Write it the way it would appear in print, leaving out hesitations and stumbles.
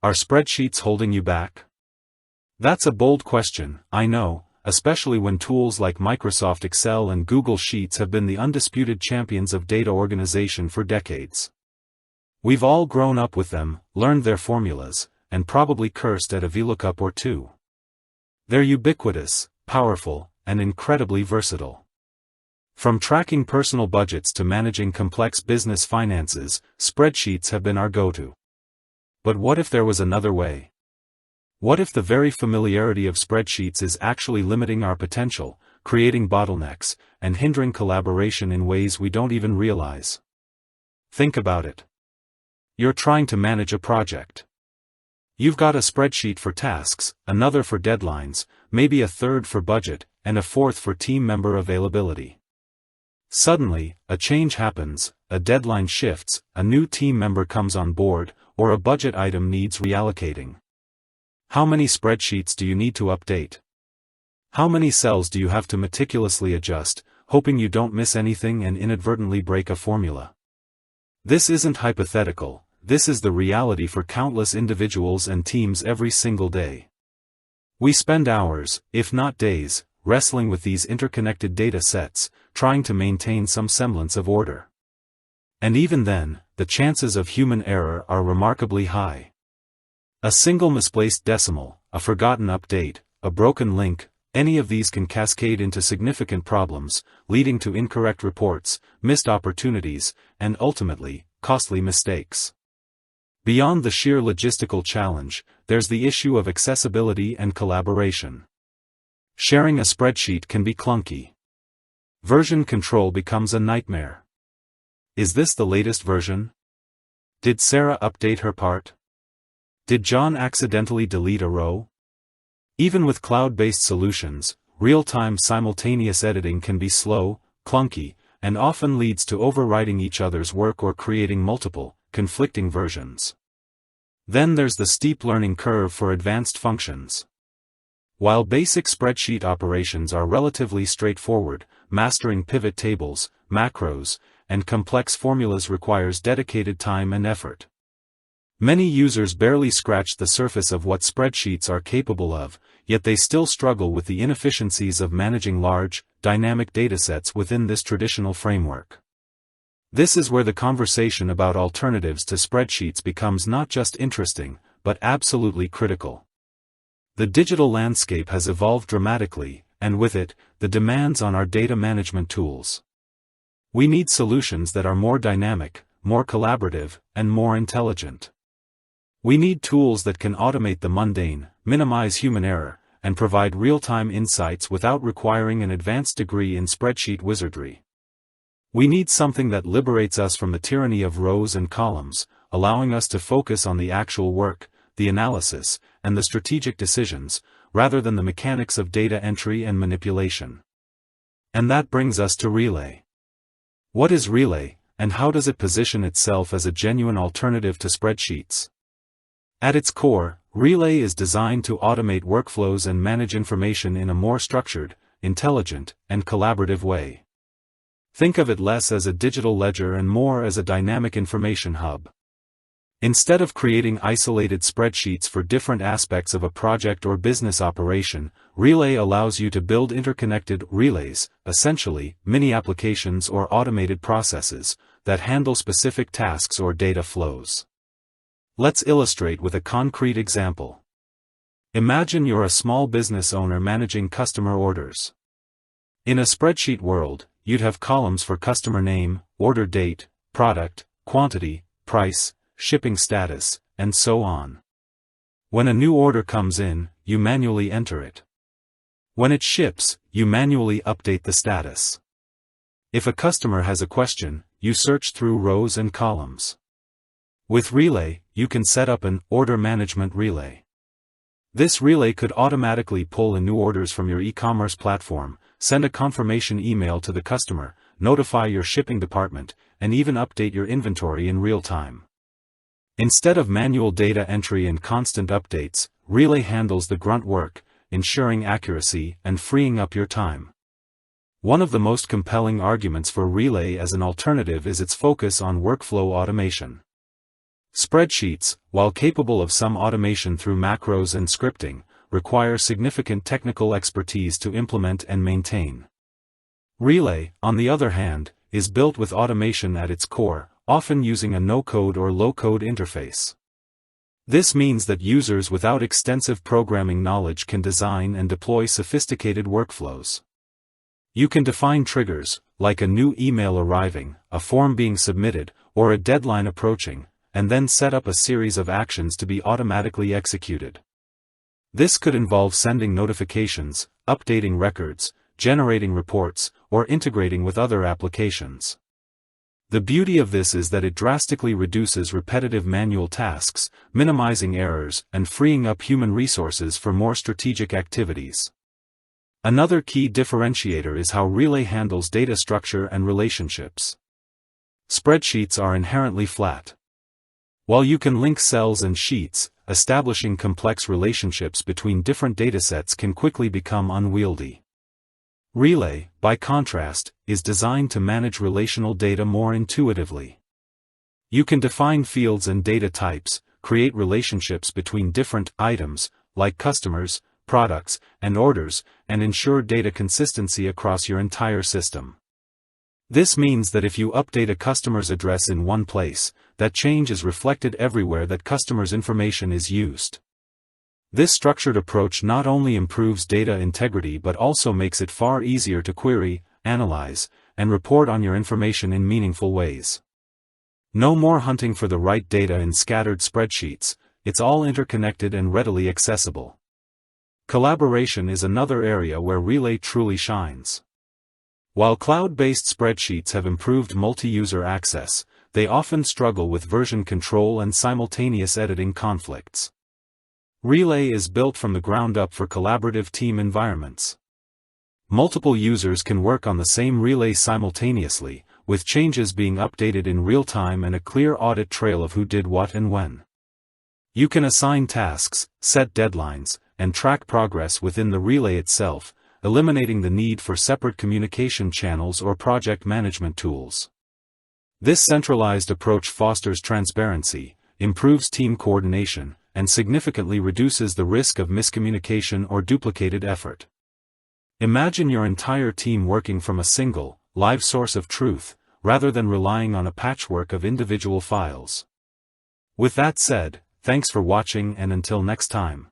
Are spreadsheets holding you back? That's a bold question, I know, especially when tools like Microsoft Excel and Google Sheets have been the undisputed champions of data organization for decades. We've all grown up with them, learned their formulas, and probably cursed at a VLOOKUP or two. They're ubiquitous, powerful, and incredibly versatile. From tracking personal budgets to managing complex business finances, spreadsheets have been our go-to. But what if there was another way? What if the very familiarity of spreadsheets is actually limiting our potential, creating bottlenecks, and hindering collaboration in ways we don't even realize? Think about it. You're trying to manage a project. You've got a spreadsheet for tasks, another for deadlines, maybe a third for budget, and a fourth for team member availability. Suddenly, a change happens, a deadline shifts, a new team member comes on board, or a budget item needs reallocating. How many spreadsheets do you need to update? How many cells do you have to meticulously adjust, hoping you don't miss anything and inadvertently break a formula? This isn't hypothetical, this is the reality for countless individuals and teams every single day. We spend hours, if not days, wrestling with these interconnected data sets, trying to maintain some semblance of order. And even then, the chances of human error are remarkably high. A single misplaced decimal, a forgotten update, a broken link, any of these can cascade into significant problems, leading to incorrect reports, missed opportunities, and ultimately, costly mistakes. Beyond the sheer logistical challenge, there's the issue of accessibility and collaboration. Sharing a spreadsheet can be clunky. Version control becomes a nightmare. Is this the latest version? Did Sarah update her part? Did John accidentally delete a row? Even with cloud-based solutions, real-time simultaneous editing can be slow, clunky, and often leads to overwriting each other's work or creating multiple, conflicting versions. Then there's the steep learning curve for advanced functions. While basic spreadsheet operations are relatively straightforward, mastering pivot tables, macros, and complex formulas requires dedicated time and effort. Many users barely scratch the surface of what spreadsheets are capable of, yet they still struggle with the inefficiencies of managing large, dynamic datasets within this traditional framework. This is where the conversation about alternatives to spreadsheets becomes not just interesting, but absolutely critical. The digital landscape has evolved dramatically, and with it, the demands on our data management tools. We need solutions that are more dynamic, more collaborative, and more intelligent. We need tools that can automate the mundane, minimize human error, and provide real-time insights without requiring an advanced degree in spreadsheet wizardry. We need something that liberates us from the tyranny of rows and columns, allowing us to focus on the actual work, the analysis, and the strategic decisions, rather than the mechanics of data entry and manipulation. And that brings us to Relay. What is Relay, and how does it position itself as a genuine alternative to spreadsheets? At its core, Relay is designed to automate workflows and manage information in a more structured, intelligent, and collaborative way. Think of it less as a digital ledger and more as a dynamic information hub. Instead of creating isolated spreadsheets for different aspects of a project or business operation, Relay allows you to build interconnected relays, essentially, mini applications or automated processes, that handle specific tasks or data flows. Let's illustrate with a concrete example. Imagine you're a small business owner managing customer orders. In a spreadsheet world, you'd have columns for customer name, order date, product, quantity, price, shipping status, and so on. When a new order comes in, you manually enter it. When it ships, you manually update the status. If a customer has a question, you search through rows and columns. With Relay, you can set up an order management relay. This relay could automatically pull in new orders from your e-commerce platform, send a confirmation email to the customer, notify your shipping department, and even update your inventory in real time. Instead of manual data entry and constant updates, Relay handles the grunt work, ensuring accuracy and freeing up your time. One of the most compelling arguments for Relay as an alternative is its focus on workflow automation. Spreadsheets, while capable of some automation through macros and scripting, require significant technical expertise to implement and maintain. Relay, on the other hand, is built with automation at its core, often using a no-code or low-code interface. This means that users without extensive programming knowledge can design and deploy sophisticated workflows. You can define triggers, like a new email arriving, a form being submitted, or a deadline approaching, and then set up a series of actions to be automatically executed. This could involve sending notifications, updating records, generating reports, or integrating with other applications. The beauty of this is that it drastically reduces repetitive manual tasks, minimizing errors and freeing up human resources for more strategic activities. Another key differentiator is how Relay handles data structure and relationships. Spreadsheets are inherently flat. While you can link cells and sheets, establishing complex relationships between different datasets can quickly become unwieldy. Relay, by contrast, is designed to manage relational data more intuitively. You can define fields and data types, create relationships between different items, like customers, products, and orders, and ensure data consistency across your entire system. This means that if you update a customer's address in one place, that change is reflected everywhere that customer's information is used. This structured approach not only improves data integrity but also makes it far easier to query, analyze, and report on your information in meaningful ways. No more hunting for the right data in scattered spreadsheets, it's all interconnected and readily accessible. Collaboration is another area where Relay truly shines. While cloud-based spreadsheets have improved multi-user access, they often struggle with version control and simultaneous editing conflicts. Relay is built from the ground up for collaborative team environments. Multiple users can work on the same relay simultaneously, with changes being updated in real time and a clear audit trail of who did what and when. You can assign tasks, set deadlines, and track progress within the relay itself, eliminating the need for separate communication channels or project management tools. This centralized approach fosters transparency, improves team coordination, and significantly reduces the risk of miscommunication or duplicated effort. Imagine your entire team working from a single, live source of truth, rather than relying on a patchwork of individual files. With that said, thanks for watching and until next time.